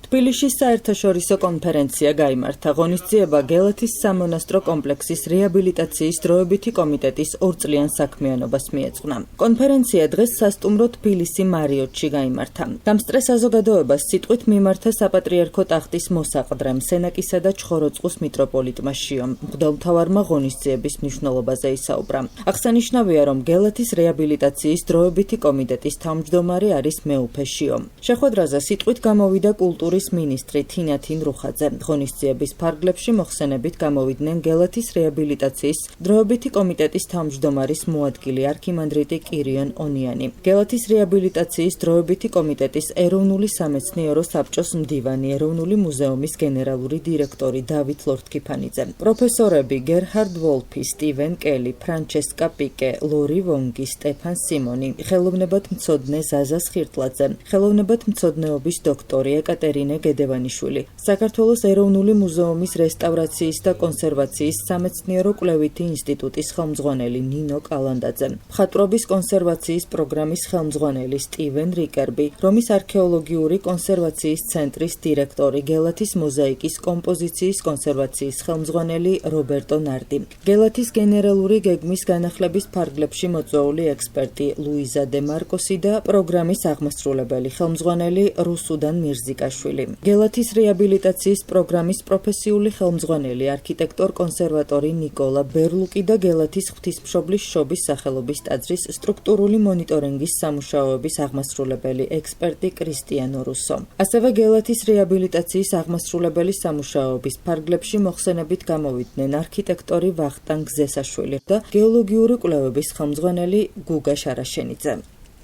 თბილისში საერთაშორისო კონფერენცია გაიმართა. ღონისძიება გელათის სამონასტრო კომპლექსის რეაბილიტაციის დროებითი კომიტეტის 2 წლიან საქმიანობას მიეძღვნა. კონფერენცია დღეს სასტუმრო თბილისი მარიოტში გაიმართა. დამსწრე საზოგადოებას სიტყვით მიმართა საპატრიარქო ტახტის მოსაყდრემ, სენაკისა და ჩხოროწყუს მიტროპოლიტმა შიომ. მღვდელმთავარმა ღონისძიების მნიშვნელობაზე ისაუბრა. აღსანიშნავია, რომ გელათის რეაბილიტაციის დროებითი კომიტეტის თავმჯდომარე არის მეუფე შიო. შეხვედრაზე სიტყვით გამოვიდა კულტურის მინისტრი თინათინ რუხაძე. ღონისძიების ფარგლებში მოხსენებით გამოვიდნენ გელათის რეაბილიტაციის დროებითი კომიტეტის თავმჯდომარის მოადგილე არქიმანდრიტი კირიონ ონიანი, გელათის რეაბილიტაციის დროებითი კომიტეტის ეროვნული სამეცნიერო საბჭოს მდივანი, ეროვნული მუზეუმის გენერალური დირექტორი დავით ლორთქიფანიძე, პროფესორები გერჰარდ ვოლფი, სტივენ კელი, ფრანჩესკა პიკე, ლორი ვონგი, სტეფან სიმონი, ხელოვნებათმცოდნე ზაზა სხირტლაძე, ხელოვნებათმცოდნეობის დოქტორი ეკატერინე გედევანიშვილი, საქართველოს ეროვნული მუზეუმის რესტავრაციის და კონსერვაციის სამეცნიერო-კვლევითი ინსტიტუტის ხელმძღვანელი ნინო კალანდაძე, მხატვრობის კონსერვაციის პროგრამის ხელმძღვანელი სტივენ რიკერბი, რომის არქეოლოგიური კონსერვაციის ცენტრის დირექტორი, გელათის მოზაიკის კომპოზიციის კონსერვაციის ხელმძღვანელი რობერტო ნარდი, გელათის გენერალური გეგმის განახლების ფარგლებში მოწვეული ექსპერტი ლუიზა დე მარკოსი და პროგრამის აღმასრულებელი ხელმძღვანელი რუსუდან მირზიკაშვილი, გელათის რეაბილიტაციის პროგრამის პროფესიული ხელმძღვანელი არქიტექტორ-კონსერვატორი ნიკოლა ბერლუკი და გელათის ღვთისმშობლის შობის სახელობის ტაძრის სტრუქტურული მონიტორინგის სამუშაოების აღმასრულებელი ექსპერტი კრისტიანო რუსო. ასევე გელათის რეაბილიტაციის აღმასრულებელი სამუშაოების ფარგლებში მოხსენებით გამოვიდნენ არქიტექტორი ვახტანგ გზესაშვილი და გეოლოგიური კვლევების ხელმძღვანელი გუგა შარაშენიძე.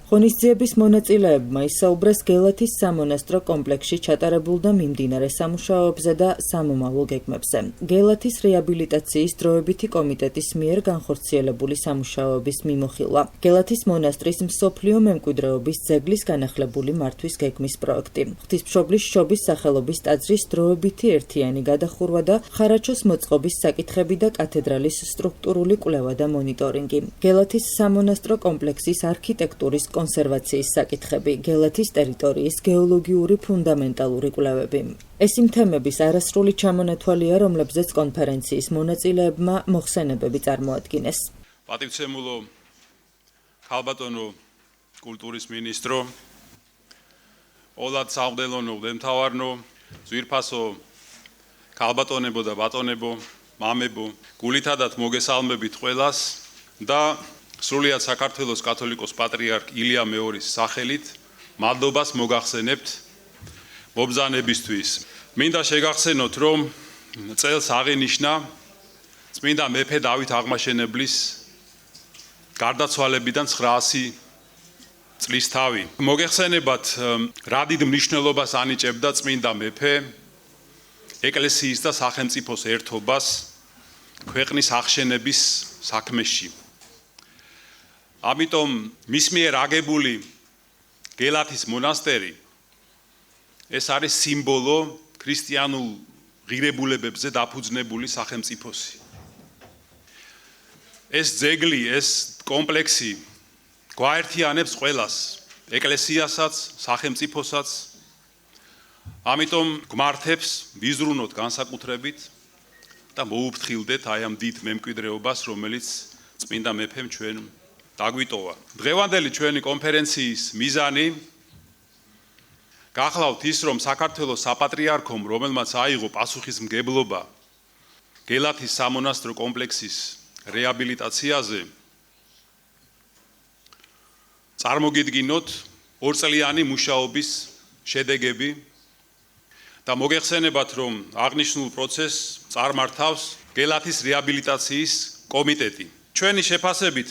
ღონისძიების მონაწილეებმა ისაუბრეს გელათის სამონასტრო კომპლექსში ჩატარებულ და მიმდინარე სამუშაოებზე და სამომავლო გეგმებზე. გელათის რეაბილიტაციის დროებითი კომიტეტის მიერ განხორციელებული სამუშაოების მიმოხილვა, გელათის მონასტრის მსოფლიო მემკვიდრეობის ძეგლის განახლებული მართვის გეგმის პროექტი, ღვთისმშობლის შობის სახელობის ტაძრის დროებითი ერთიანი გადახურვა და ხარაჩოს მოწყობის საკითხები და კათედრალის სტრუქტურული კვლევა და მონიტორინგი, გელათის სამონასტრო კომპლექსის არქიტექტურის კონსერვაციის საკითხები, გელათის ტერიტორიის გეოლოგიური ფუნდამენტალური კვლევები. ეს იმ თემების არასრული ჩამონათვალია, რომლებზეც კონფერენციის მონაწილეებმა მოხსენებები წარმოადგინეს. პატივცემულო ქალბატონო კულტურის მინისტრო, ოლად სამღვდელონო მღვდელმთავარნო, ძვირფასო ქალბატონებო და ბატონებო, მამებო, გულითადათ მოგესალმებით ყველას და სრულიად საქართველოს კათოლიკოს პატრიარქ ილია მეორის სახელით მადლობას მოგახსენებთ მობრძანებისთვის. მინდა შეგახსენოთ, რომ წელს აღინიშნა წმინდა მეფე დავით აღმაშენებლის გარდაცვალებიდან 900 წლის თავი. მოგეხსენებათ, რა დიდ მნიშვნელობას ანიჭებდა წმინდა მეფე ეკლესიის და სახელმწიფოს ერთობას ქვეყნის აღშენების საქმეში. ამიტომ მის მიერ აგებული გელათის მონასტერი ეს არის სიმბოლო ქრისტიანულ ღირებულებებზე დაფუძნებული სახელმწიფოსი. ეს ძეგლი, ეს კომპლექსი გვაერთიანებს ყველას, ეკლესიასაც, სახელმწიფოსაც. ამიტომ გვმართებს ვიზრუნოთ განსაკუთრებით და მოუფრთხილდეთ აი ამ დიდ მემკვიდრეობას, რომელიც წმინდა მეფემ ჩვენ დაგვიტოვა. დღევანდელი ჩვენი კონფერენციის მიზანი გახლავთ ის, რომ საქართველოს საპატრიარქომ, რომელმაც აიღო პასუხისმგებლობა გელათის სამონასტრო კომპლექსის რეაბილიტაციაზე, წარმოგიდგინოთ 2 წლიანი მუშაობის შედეგები და მოგეხსენებათ, რომ აღნიშნულ პროცესს წარმართავს გელათის რეაბილიტაციის კომიტეტი. ჩვენი შეფასებით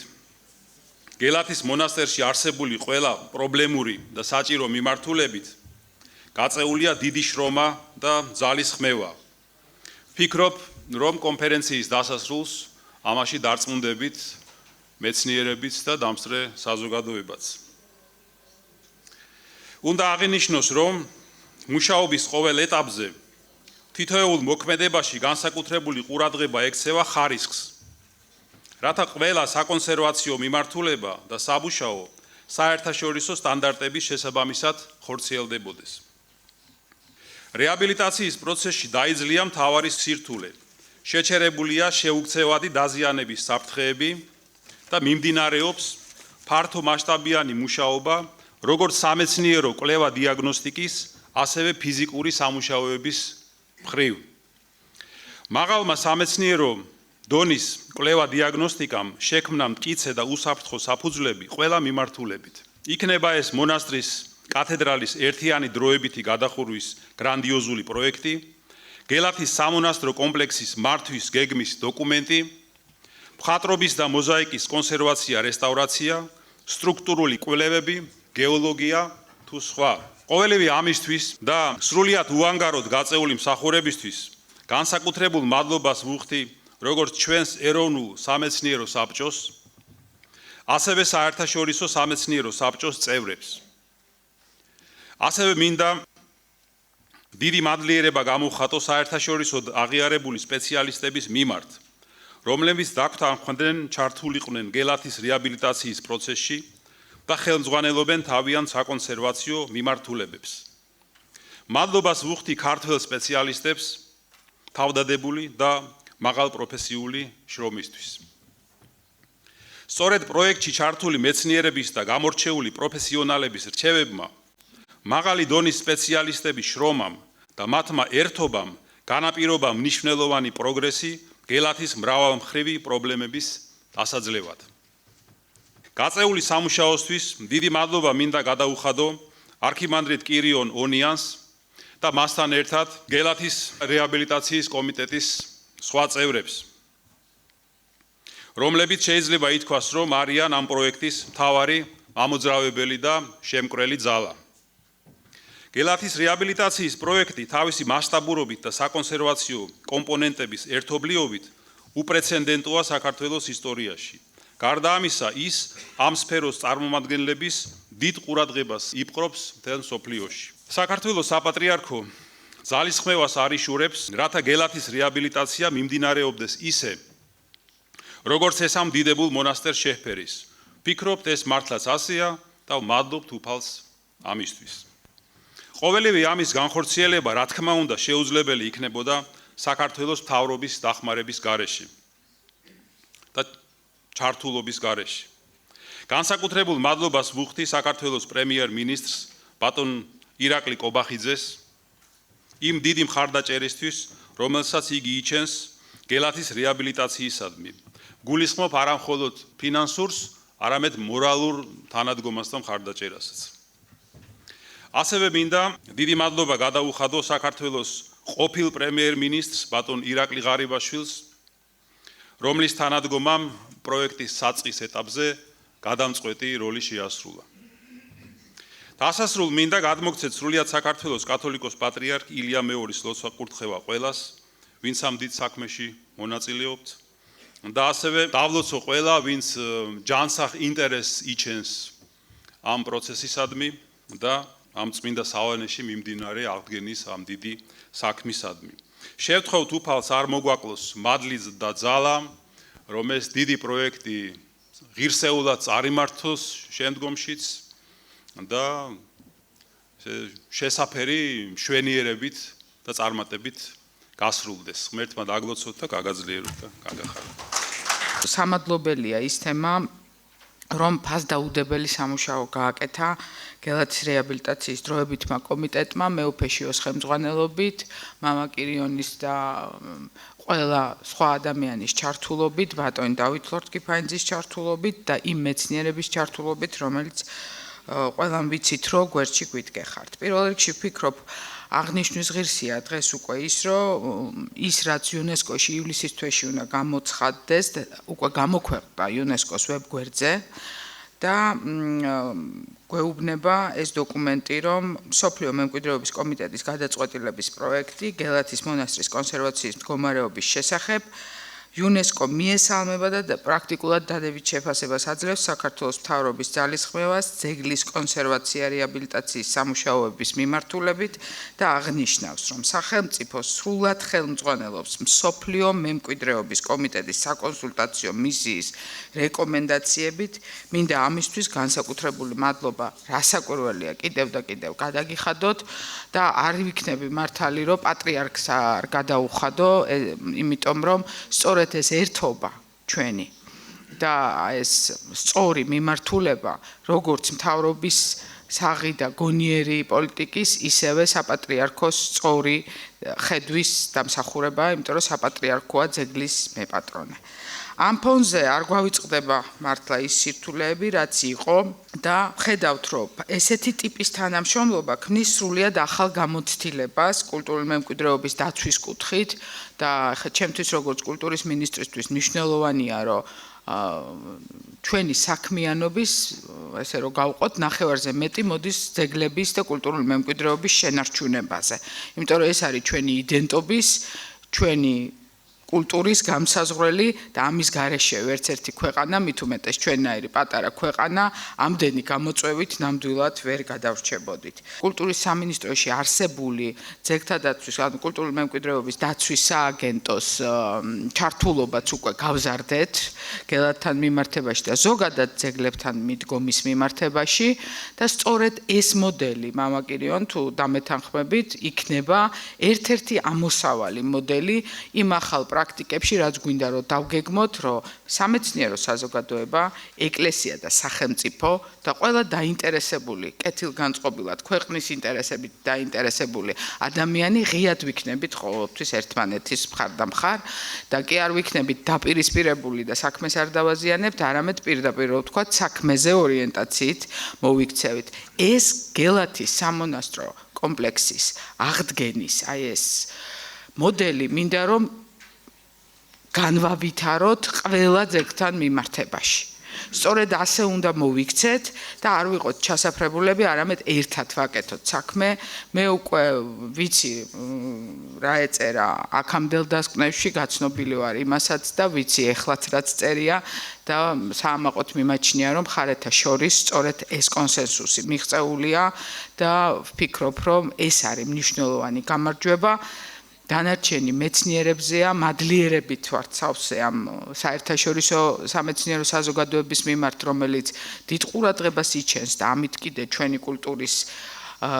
გელათის მონასტერში არსებული ყველა პრობლემური და საჭირო მიმართულებით გაწეულია დიდი შრომა და ძალისხმევა. ვფიქრობ, რომ კონფერენციის დასასრულს ამაში დარწმუნდებით მეცნიერებიც და დამსწრე საზოგადოებაც. უნდა აღინიშნოს, რომ მუშაობის ყოველ ეტაპზე თითოეულ მოქმედებაში განსაკუთრებული ყურადღება ექცევა ხარისხს, რათა ყველა საკონსერვაციო მიმართულება და საბუშაო საერთაშორისო სტანდარტების შესაბამისად ხორციელდებოდეს. რეაბილიტაციის პროცესში დაიძლია მთავარი სირთულე. შეჩერებულია შეუქცევადი დაზიანების საფრთხეები და მიმდინარეობს ფართო მასშტაბიანი მუშაობა, როგორც სამეცნიერო კვლევა-დიაგნოსტიკის, ასევე ფიზიკური სამუშაოების მხრივ. მაღალმა სამეცნიერო დონის კვლევა-დიაგნოსტიკამ შექმნა მტკიცე და უსაფრთხო საფუძვლები ყველა მიმართულებით. იქნება ეს მონასტრის კათედრალის ერთიანი დროებითი გადახურვის გრანდიოზული პროექტი, გელათის სამონასტრო კომპლექსის მართვის გეგმის დოკუმენტი, მხატვრობის და მოზაიკის კონსერვაცია, რესტავრაცია, სტრუქტურული კვლევები, გეოლოგია თუ სხვა. ყოველივე ამისთვის და სრულიად უანგაროდ გაწეული მსახურებისთვის განსაკუთრებულ მადლობას ვუხდი როგორც ჩვენს ეროვნულ სამეცნიერო საბჭოს, ასევე საერთაშორისო სამეცნიერო საბჭოს წევრებს. ასევე მინდა დიდი მადლიერება გამოვხატო საერთაშორისო აღიარებული სპეციალისტების მიმართ, რომლებიც დაგვთანხმდნენ ჩართულიყვნენ გელათის რეაბილიტაციის პროცესში და ხელმძღვანელობენ თავიანთ საკონსერვაციო მიმართულებებს. მადლობას ვუხდი ქართველ სპეციალისტებს თავდადებული და მაღალპროფესიული შრომისთვის. სწორედ პროექტში ჩართული მეცნიერების და გამორჩეული პროფესიონალების რჩევებმა, მაღალი დონის სპეციალისტების შრომამ და მათმა ერთობამ განაპირობა მნიშვნელოვანი პროგრესი გელათის მრავალმხრივი პრობლემების დასაძლევად. გაწეული სამუშაოსთვის დიდი მადლობა მინდა გადაუხადო არქიმანდრიტ კირიონ ონიანს და მასთან ერთად გელათის რეაბილიტაციის კომიტეტის სხვა წევრებს, რომლებიც შეიძლება ითქვას, რომ არიან ამ პროექტის მთავარი ამოძრავებელი და შემკვრელი ძალა. გელათის რეაბილიტაციის პროექტი თავისი მასშტაბურობით და საკონსერვაციო კომპონენტების ერთობლიობით უპრეცედენტოა საქართველოს ისტორიაში. გარდა ამისა, ის ამ სფეროს წარმომადგენლების დიდ ყურადღებას იპყრობს მთელ მსოფლიოში. საქართველოს საპატრიარქო ძალისხმევას არიშურებს, რათა გელათის რეაბილიტაცია მიმდინარეობდეს ისე, როგორც ეს ამ დიდებულ მონასტერს შეჰფერის. ვფიქრობთ, ეს მართლაც ასეა და ვმადლობთ უფალს ამისთვის. ყოველივე ამის განხორციელება, რა თქმა უნდა, შეუძლებელი იქნებოდა საქართველოს მთავრობის დახმარების გარეშე და ჩართულობის გარეშე. განსაკუთრებულ მადლობას ვუხდი საქართველოს პრემიერ-მინისტრს ბატონ ირაკლი კობახიძეს იმ დიდი მხარდაჭერისთვის, რომელსაც იგი იჩენს გელათის რეაბილიტაციისადმი. გულისხმობ არა მხოლოდ ფინანსურს, არამედ მორალურ თანადგომას და მხარდაჭერასაც. ასევე მინდა დიდი მადლობა გადაუხადო საქართველოს ყოფილ პრემიერ-მინისტრს ბატონ ირაკლი ღარიბაშვილს, რომლის თანადგომამ პროექტის საწყის ეტაპზე გადამწყვეტი როლი შეასრულა. დასასრულ მინდა გადმოგცეთ სრულიად საქართველოს კათოლიკოს პატრიარქ ილია მეორის ლოცვა კურთხევა ყველას, ვინც ამ დიდ საქმეში მონაწილეობთ და ასევე დავლოცო ყველა, ვინც ჯანსაღ ინტერესს იჩენს ამ პროცესისადმი და ამ წმინდა სავანეში მიმდინარე აღდგენის ამ დიდი საქმისადმი. შევთხოვთ უფალს არ მოგვაკლოს მადლი და ძალა, რომ ეს დიდი პროექტი ღირსეულად წარიმართოს შემდგომშიც და შესაფერი მშვენიერებით და წარმატებით გასრულდეს. ღმერთმა დაგლოცოთ და გაგაძლიეროთ და გაგახაროთ. სამადლობელია ის თემა, რომ ფასდაუდებელი სამუშაო გააკეთა გელათის რეაბილიტაციის დროებითმა კომიტეტმა, მეუფეშიოს ხელმძღვანელობით, მამა კირიონის და ყველა სხვა ადამიანის ჩართულობით, ბატონი დავით ლორდ-კიფაინძის ჩართულობით და იმ მეცნიერების ჩართულობით, რომელიც ყველამ ვიცით, რომ გვერდში გვიდგეხართ. პირველ რიგში ვფიქრობ, აღნიშვნის ღირსია დღეს უკვე ის, რომ ის რაც იუნესკოში ივლისის თვეში უნდა გამოცხადდეს, უკვე გამოქვეყნდა იუნესკოს ვებგვერდზე და გვეუბნება ეს დოკუმენტი, რომ მსოფლიო მემკვიდრეობის კომიტეტის გადაწყვეტილების პროექტი გელათის მონასტრის კონსერვაციის მდგომარეობის შესახებ იუნესკო მიესალმება და პრაქტიკულად დადებით შეფასებას აძლევს საქართველოს მთავრობის ძალისხმევას ძეგლის კონსერვაცია რეაბილიტაციის სამუშაოების მიმართულებით და აღნიშნავს, რომ სახელმწიფო სრულად ხელმძღვანელობს მსოფლიო მემკვიდრეობის კომიტეტის საკონსულტაციო მისიის რეკომენდაციებით. მინდა ამისთვის განსაკუთრებული მადლობა რასაკვირველია კიდევ და კიდევ გადაგიხადოთ და არ ვიქნები მართალი, რომ პატრიარქს არ გადაუხადო, იმიტომ რომ სწორედ ეს ერთობა ჩვენი და ეს სწორი მიმართულება როგორც მთავრობის საღი და გონიერი პოლიტიკის, ისევე საპატრიარქოს სწორი ხედვის დამსახურებაა, იმიტომ რომ საპატრიარქოა ძეგლის მეპატრონე. ამ ფონზე არ გვავიწყდება მართლა ის სირთულეები, რაც იყო და ხედავთ, რომ ესეთი ტიპის თანამშრომლობა ქმნის სრულიად ახალ გამოცდილებას კულტურული მემკვიდრეობის დაცვის კუთხით და ჩემთვის როგორც კულტურის მინისტრისთვის მნიშვნელოვანია, რომ ჩვენი საქმიანობის, ესე რომ გავყოთ, ნახევარზე მეტი მოდის ძეგლების და კულტურული მემკვიდრეობის შენარჩუნებაზე. იმიტომ რომ ეს არის ჩვენი იდენტობის, ჩვენი კულტურის გამსაზღვრელი და ამის გარეშე ერთ-ერთი ქვეყანა, მით უმეტეს ჩვენნაირი პატარა ქვეყანა, ამდენი გამოწვევით ნამდვილად ვერ გადავრჩებოდით. კულტურის სამინისტროში არსებული ძეგლთა დაცვის, ანუ კულტურული მემკვიდრეობის დაცვის სააგენტოს ჩართულობაც უკვე გავზარდეთ გელათთან მიმართებაში და ზოგადად ძეგლებთან მიდგომის მიმართებაში და სწორედ ეს მოდელი, მამა კირიონ, თუ დამეთანხმებით, იქნება ერთ-ერთი ამოსავალი მოდელი იმ ახალ პრაქტიკებში, რაც გვინდა რომ დავგეგმოთ, რომ სამეცნიერო საზოგადოება, ეკლესია და სახელმწიფო და ყველა დაინტერესებული, კეთილგანწყობილად ქვეყნის ინტერესებით დაინტერესებული ადამიანი ღიად ვიქნებით ყოველთვის ერთმანეთის მხარდამხარ და კი არ ვიქნებით დაპირისპირებული და საქმეს არ დავაზიანებთ, არამედ პირდაპირ ვთქვათ, საქმეზე ორიენტაციით მოვიქცევით. ეს გელათის სამონასტრო კომპლექსის აღდგენის, აი ეს მოდელი მინდა რომ განვავითაროთ ყველა ძეგლთან მიმართებაში. სწორედ ასე უნდა მოვიქცეთ და არ ვიყოთ ჩასაფრებულები, არამედ ერთად ვაკეთოთ საქმე. მე უკვე ვიცი რა ეწერა აქამდელ დასკვნებში, გაცნობილი ვარ იმასაც და ვიცი ეხლაც რაც წერია და საამაყოდ მიმაჩნია, რომ მხარეთა შორის სწორედ ეს კონსენსუსი მიღწეულია და ვფიქრობ, რომ ეს არის მნიშვნელოვანი გამარჯვება. დანარჩენი მეცნიერებზეა, მადლიერებით ვართ სავსე ამ საერთაშორისო სამეცნიერო საზოგადოების მიმართ, რომელიც დიდ ყურადღებას იჩენს და ამით კიდე ჩვენი კულტურის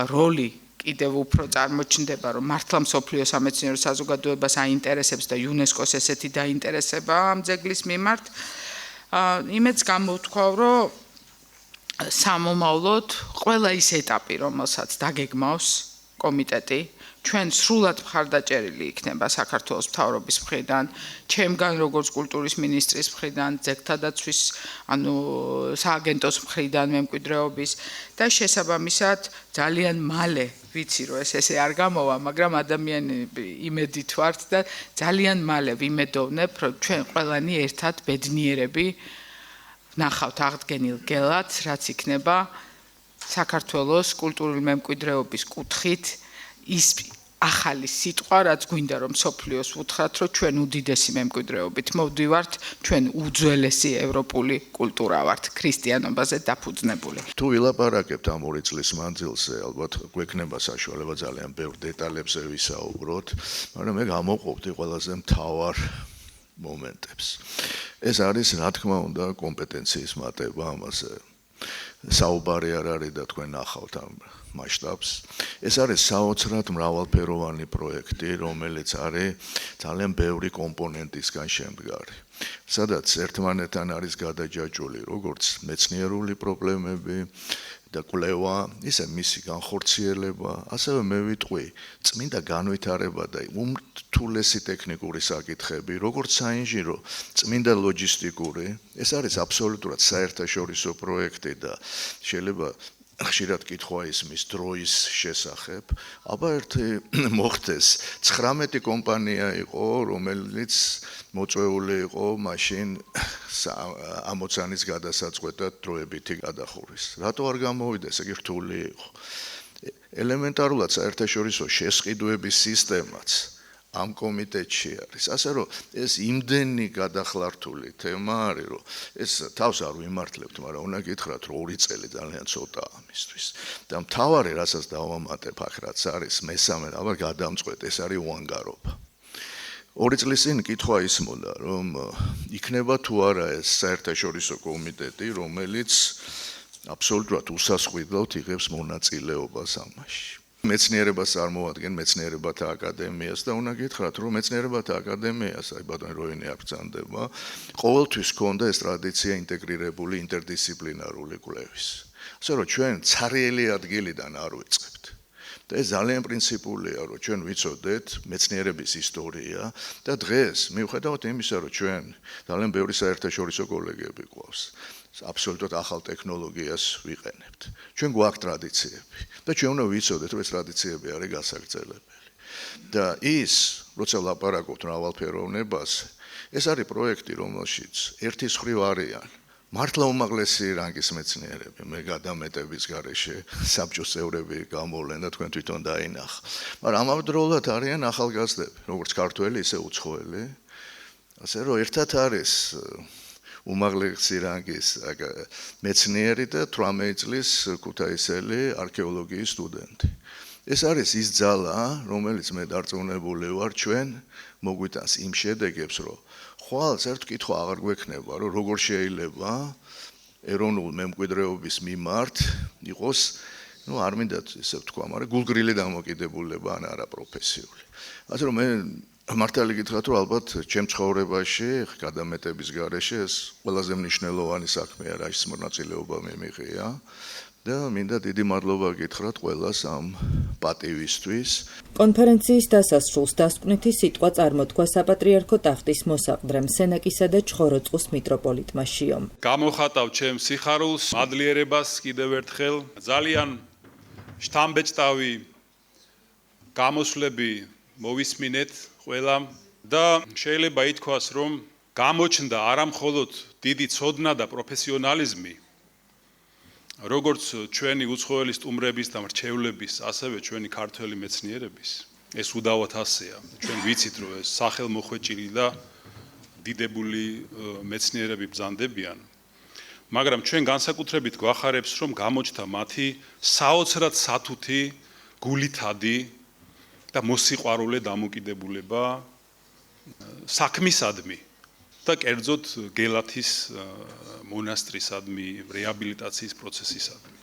როლი კიდევ უფრო წარმოჩნდება, რომ მართლა მსოფლიო სამეცნიერო საზოგადოებას აინტერესებს და იუნესკოს ესეთი დაინტერესება ამ ძეგლის მიმართ. იმედს გამოვთქვავ, რომ სამომავლოდ ყველა ის ეტაპი, რომელსაც დაგეგმავს კომიტეტი, ჩვენ სრულად მხარდაჭერილი იქნება საქართველოს მთავრობის მხრიდან, ჩემგან როგორც კულტურის მინისტრის მხრიდან, ძეგლთა დაცვის, ანუ სააგენტოს მხრიდან მემკვიდრეობის და შესაბამისად ძალიან მალე ვიცი რომ ესე არ გამოვა, მაგრამ ადამიანები იმედით ვართ და ძალიან მალე ვიმედოვნებ, რომ ჩვენ ყველანი ერთად ბედნიერები ნახავთ აღდგენილ გელათს, რაც იქნება საქართველოს კულტურული მემკვიდრეობის კუთხით ის ახალი სიტყვა, რაც გვინდა რომ მსოფლიოს ვუთხრათ, რომ ჩვენ უდიდესი მემკვიდრეობით მოვდივართ, ჩვენ უძველესი ევროპული კულტურა ვართ, ქრისტიანობაზე დაფუძნებული. თუ ვილაპარაკებთ ამ 2 წლის მანძილზე, ალბათ გვექნება საშუალება ძალიან ბევრ დეტალებზე ვისაუბროთ, მაგრამ მე გამოვყოფდი ყველაზე მთავარ მომენტებს. ეს არის, რა თქმა უნდა, კომპეტენციის მატება, ამაზე საუბარი არ არის და თქვენ ნახავთ ამ მასშტაბს. ეს არის საოცრად მრავალფეროვანი პროექტი, რომელიც არის ძალიან ბევრი კომპონენტისგან შემდგარი. სადაც ერთმანეთთან არის გადაჯაჭვული როგორც მეცნიერული პრობლემები და კვლევა, ისე მისი განხორციელება, ასევე მე ვიტყვი, წმინდა განვითარება და უმრთულესი ტექნიკური საკითხები, როგორც საინჟინრო, წმინდა ლოჯისტიკური, ეს არის აბსოლუტურად საერთაშორისო პროექტი და შეიძლება ხშირად კითხვა ისმის დროის შესახებ, აბა ერთი მოხდეს 19 კომპანია იყო, რომელიც მოწვეული იყო მაშინ ამოცანის გადასაწყვეტად დროებითი გადახურვის. რატო არ გამოვიდეს, იგი რთული იყო. ელემენტარულად საერთაშორისო შესყიდვების სისტემაც ამ კომიტეტში არის. ასე რომ ეს იმდენი გადახლართული თემა არის, რომ ეს თავს არ ვიმართლებთ, მაგრამ უნდა გითხრათ, რომ 2 წელი ძალიან ცოტაა ამისთვის. და მთავარი, რასაც დავამატებ აქ, რაც არის მესამე, აბა გადამწყვეტ, ეს არის უანგარობა. 2 წლის წინ კითხვა ისმოდა, რომ იქნება თუ არა ეს საერთაშორისო კომიტეტი, რომელიც აბსოლუტურად უსასყიდლოდ იღებს მონაწილეობას ამაში. მეცნიერებას წარმოადგენენ მეცნიერებათა აკადემიას და უნდა გითხრათ, რომ მეცნიერებათა აკადემიას, აი ბატონ როინი აქ ბრძანდება, ყოველთვის ჰქონდა ეს ტრადიცია ინტეგრირებული ინტერდისციპლინარული კვლევის. ასე რომ ჩვენ ცარიელი ადგილიდან არ ვიწყებთ. და ეს ძალიან პრინციპულია, რომ ჩვენ ვიცოდეთ მეცნიერების ისტორია და დღეს მიუხედავად იმისა, რომ ჩვენ ძალიან ბევრი საერთაშორისო კოლეგები გვყავს, აბსოლუტურად ახალ ტექნოლოგიას ვიყენებთ. ჩვენ გვაქვს ტრადიციები და ჩვენ უნდა ვიცოდეთ, რომ ეს ტრადიციები არის გასაგრძელებელი. და ის, როცა ლაპარაკობთ მრავალფეროვნებას, ეს არის პროექტი, რომელშიც ერთის მხრივ არიან მართლა უმაღლესი რანგის მეცნიერები, მე გადამეტების გარეშე საბჭოს წევრები გამოვლენ და თქვენ თვითონ დაინახა. მაგრამ ამავდროულად არიან ახალგაზრდები, როგორც ქართველი, ისე უცხოელი. ასე რომ ერთად არის უმაღლესი რანგის მეცნიერი და 18 წლის ქუთაისელი არქეოლოგიის სტუდენტი. ეს არის ის ძალა, რომელიც მე დარწმუნებული ვარ, ჩვენ მოგვიტანს იმ შედეგებს, რომ ხვალ ერთ კითხვა აღარ გვექნება, რომ როგორ შეიძლება ეროვნულ მემკვიდრეობის მიმართ იყოს, არ მინდა ისე ვთქვა, მაგრამ გულგრილი დამოკიდებულება ან არა პროფესიული. ასე რომ მე მართალი გითხრათ, რომ ალბათ ჩემ ცხოვრებაში გადამეტების გარეშე ეს ყველაზე მნიშვნელოვანი საქმეა, რაის მონაწილეობა მე მიღია და მინდა დიდი მადლობა გითხრათ ყველას ამ პატივისთვის. კონფერენციის დასასრულს დასკვნითი სიტყვა წარმოთქვა საპატრიარქო ტახტის მოსაყდრემ სენაკისა და ჩხოროწყუს მიტროპოლიტმა შიომ. გამოხატავ ჩემ სიხარულს, მადლიერებას კიდევ ერთხელ. ძალიან შთამბეჭდავი გამოსვლები მოვისმინეთ ყველამ და შეიძლება ითქვას, რომ გამოჩნდა არა მხოლოდ დიდი ცოდნა და პროფესიონალიზმი, როგორც ჩვენი უცხოელი სტუმრების და მრჩევლების, ასევე ჩვენი ქართველი მეცნიერების. ეს უდავოდ ასეა. ჩვენ ვიცით, რომ ეს სახელმოხვეჭილი და დიდებული მეცნიერები ბრძანდებიან. მაგრამ ჩვენ განსაკუთრებით გვახარებს, რომ გამოჩნდა მათი საოცრად სათუთი, გულითადი და მოსიყვარულე დამოკიდებულება საქმისადმი და კერძოდ გელათის მონასტრისადმი, რეაბილიტაციის პროცესისადმი.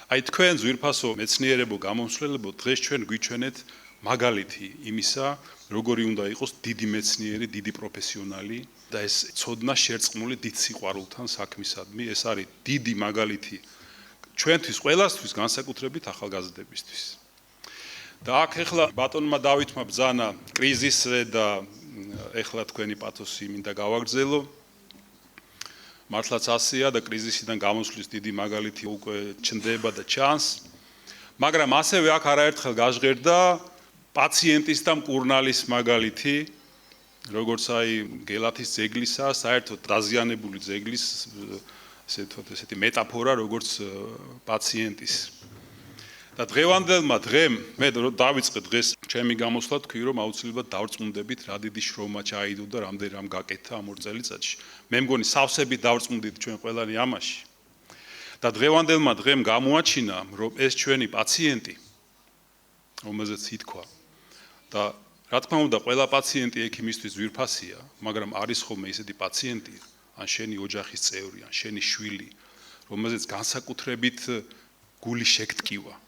აი თქვენ ძვირფასო მეცნიერებო გამომსვლელებო, დღეს ჩვენ გვიჩვენეთ მაგალითი იმისა, როგორი უნდა იყოს დიდი მეცნიერი, დიდი პროფესიონალი და ეს ცოდნა შერწყმული დიდ სიყვარულთან საქმისადმი. ეს არის დიდი მაგალითი ჩვენთვის ყველასთვის, განსაკუთრებით ახალგაზრდებისთვის. და აქ ეხლა ბატონმა დავითმა ბრძანა კრიზისზე და ეხლა თქვენი პათოსი მინდა გავაგრძელო. მართლაც ასეა და კრიზისიდან გამოსვლის დიდი მაგალითი უკვე ჩნდება და ჩანს. მაგრამ ასევე აქ არაერთხელ გაჟღერდა პაციენტის და მკურნალის მაგალითი, როგორც აი გელათის ძეგლისა, საერთოდ დაზიანებული ძეგლის ესეთი მეტაფორა, როგორც პაციენტის. და დღევანდელმა დღემ მე დავიწყე დღეს ჩემი გამოსვლა, თქვი რომ აუცილებლად დავწმუნდებით რა დიდი შრომა ჩაიდო და რამდენი რამ გაკეთა ამ 2 წელიწადში. მე მგონი სავსებით დავწმუნდით ჩვენ ყველანი ამაში. და დღევანდელმა დღემ გამოაჩინა რომ ეს ჩვენი პაციენტი, რომელზეც ითქვა და რა თქმა უნდა ყველა პაციენტი ექიმისთვის ძვირფასია, მაგრამ არის ხოლმე ისეთი პაციენტი, ან შენი ოჯახის წევრი, ან შენი შვილი, რომელზეც განსაკუთრებით გული შეგტკივა.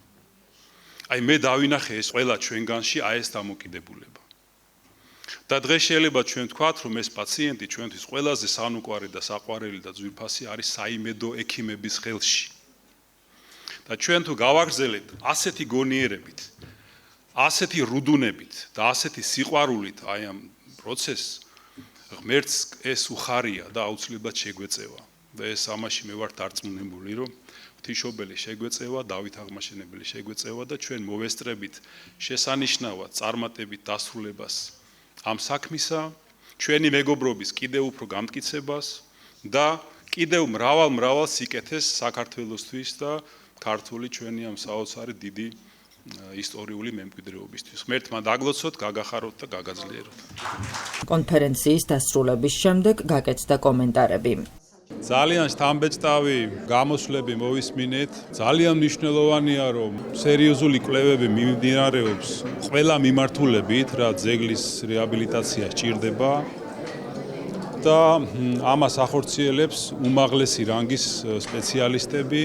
აი მე დავინახე ეს ყველა ჩვენგანში აი ეს დამოკიდებულება. და დღეს შეიძლება ჩვენ ვთქვათ, რომ ეს პაციენტი ჩვენთვის ყველაზე სანუკვარი და საყვარელი და ძვირფასი არის საიმედო ექიმების ხელში. და ჩვენ თუ გავაგრძელებთ ასეთი გონიერებით, ასეთი რუდუნებით და ასეთი სიყვარულით აი ამ პროცესს, ღმერთს ეს უხარია და აუცილებლად შეგვეწევა. და ეს ამაში მე ვარ დარწმუნებული, რომ ღვთისმშობელი შეგვეწევა, დავით აღმაშენებელი შეგვეწევა და ჩვენ მოვესწრებით შესანიშნავად წარმატებით დასრულებას ამ საქმისა, ჩვენი მეგობრობის კიდევ უფრო გამტკიცებას და კიდევ მრავალ სიკეთეს საქართველოსთვის და ქართული ჩვენი ამ საოცარი დიდი ისტორიული მემკვიდრეობისთვის. ღმერთმა დაგლოცოთ, გაგახაროთ და გაგაძლიეროთ. კონფერენციის დასრულების შემდეგ გაკეთდა კომენტარები. ძალიან შთამბეჭდავი გამოსვლები მოვისმინეთ. ძალიან მნიშვნელოვანია, რომ სერიოზული კვლევები მიმდინარეობს ყველა მიმართულებით, რაც ძეგლის რეაბილიტაცია სჭირდება და ამას ახორციელებს უმაღლესი რანგის სპეციალისტები.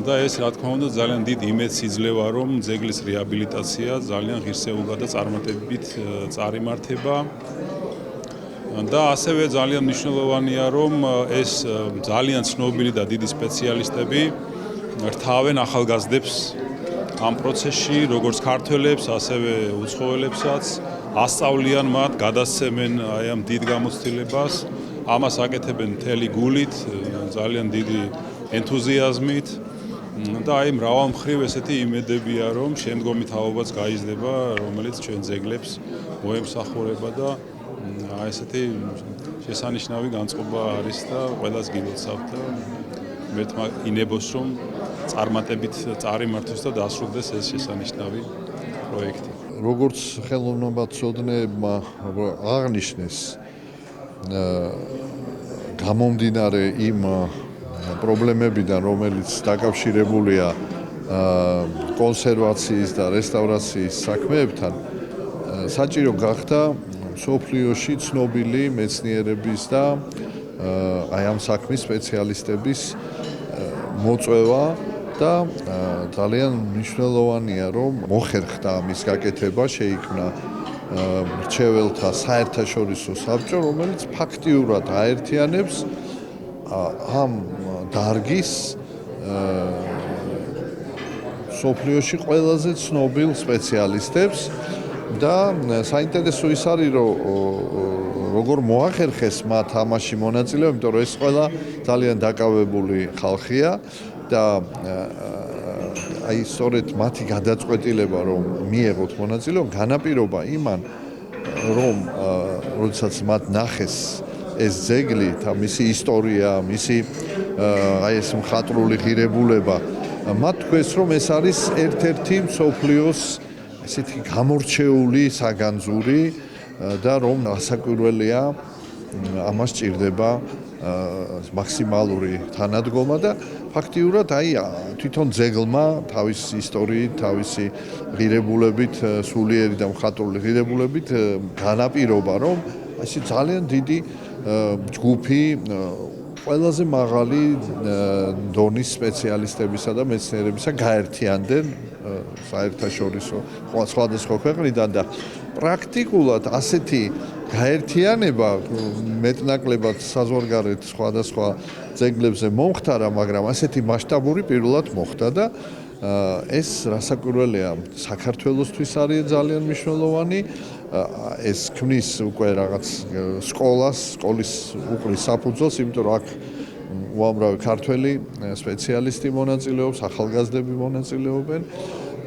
და ეს რა თქმა უნდა ძალიან დიდ იმედს იძლევა, რომ ძეგლის რეაბილიტაცია ძალიან ღირსეულად და წარმატებით წარიმართება. და ასევე ძალიან მნიშვნელოვანია, რომ ეს ძალიან ცნობილი და დიდი სპეციალისტები რთავენ ახალგაზრდებს ამ პროცესში, როგორც ქართველებს, ასევე უცხოელებსაც, ასწავლიან მათ, გადასცემენ აი ამ დიდ გამოცდილებას. ამას აკეთებენ მთელი გულით, ძალიან დიდი ენთუზიაზმით. და აი მრავალმხრივ ესეთი იმედებია, რომ შემდგომი თაობაც გაიზრდება, რომელიც ჩვენ ძეგლებს მოემსახურება და ესეთი შესანიშნავი განწყობა არის და ყველას გილოცავთ და მერთმა ინებოს, რომ წარმატებით წარიმართოს და დასრულდეს ეს შესანიშნავი პროექტი. როგორც ხელოვნებაცოდნეებმა აღნიშნეს, გამომდინარე იმ პრობლემებიდან, რომელიც დაკავშირებულია კონსერვაციის და რესტავრაციის საქმეებთან, საჭირო გახდა მსოფლიოში ცნობილი მეცნიერების და აი ამ საქმის სპეციალისტების მოწვევა და ძალიან მნიშვნელოვანია, რომ მოხერხდა ამის გაკეთება, შეიქმნა მრჩეველთა საერთაშორისო საბჭო, რომელიც ფაქტიურად აერთიანებს ამ დარგის მსოფლიოში ყველაზე ცნობილ სპეციალისტებს და საინტერესო ის არის, რომ როგორ მოახერხეს მათ ამაში მონაწილეობა, იმიტომ რომ ეს ყველა ძალიან დაკავებული ხალხია და აი სწორედ მათი გადაწყვეტილება, რომ მიეღოთ მონაწილეობა, განაპირობა იმან, რომ როდესაც მათ ნახეს ეს ძეგლი და მისი ისტორია, მისი აი ეს მხატვრული ღირებულება, მათ თქვეს, რომ ეს არის ერთ-ერთი მსოფლიოს ესეთი გამორჩეული საგანძური და რომ ასაკვირველია ამას სჭირდება მაქსიმალური თანადგომა და ფაქტიურად აი თვითონ ძეგლმა თავისი ისტორიით, თავისი ღირებულებით, სულიერი და მხატვრული ღირებულებით განაპირობა, რომ ეს ძალიან დიდი ჯგუფი ყველაზე მაღალი დონის სპეციალისტებისა და მეცნიერებისა გაერთიანდნენ საერთაშორისო სხვადასხვა ქვეყნიდან და პრაქტიკულად ასეთი გაერთიანება მეტნაკლებად საზღვარგარეთ სხვადასხვა ძეგლებზე მომხდარა, მაგრამ ასეთი მასშტაბური პირველად მოხდა და ეს რასაკვირველია საქართველოსთვის არის ძალიან მნიშვნელოვანი. ეს ქმნის უკვე რაღაც სკოლის უყრის საფუძველს, იმიტომ რომ აქ უამრავი ქართველი სპეციალისტი მონაწილეობს, ახალგაზრდები მონაწილეობენ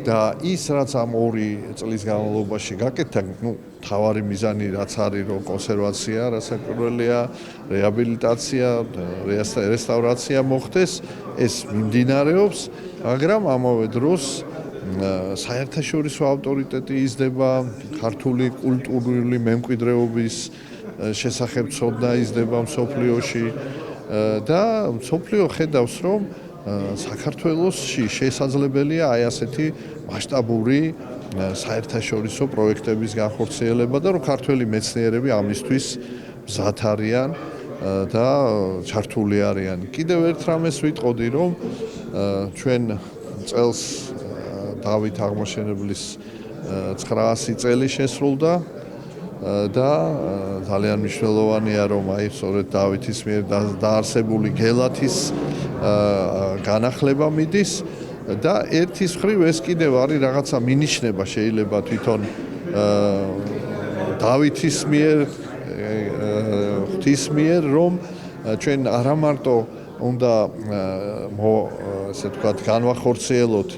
და ის რაც ამ 2 წლის განმავლობაში გაკეთდა, მთავარი მიზანი რაც არის, რომ კონსერვაცია, რასაკვირველია, რეაბილიტაცია, რესტავრაცია მოხდეს, ეს მიმდინარეობს, მაგრამ ამავე დროს საერთაშორისო ავტორიტეტი იზრდება, ქართული კულტურული მემკვიდრეობის შესახებ ცოდნა იზრდება მსოფლიოში და მსოფლიო ხედავს, რომ საქართველოსში შესაძლებელია აი ასეთი მასშტაბური საერთაშორისო პროექტების განხორციელება და რომ ქართველი მეცნიერები ამისთვის მზად არიან და ჩართული არიან. კიდევ ერთ რამეს ვიტყოდი, რომ ჩვენ წელს დავით აღმაშენებლის 900 წელი შესრულდა და ძალიან მნიშვნელოვანია, რომ აი სწორედ დავითის მიერ დაარსებული გელათის განახლება მიდის და ერთის მხრივ ეს კიდევ არის რაღაცა მინიშნება შეიძლება თვითონ დავითის მიერ, ღვთის მიერ, რომ ჩვენ არა მარტო უნდა ესე ვთქვათ განვახორციელოთ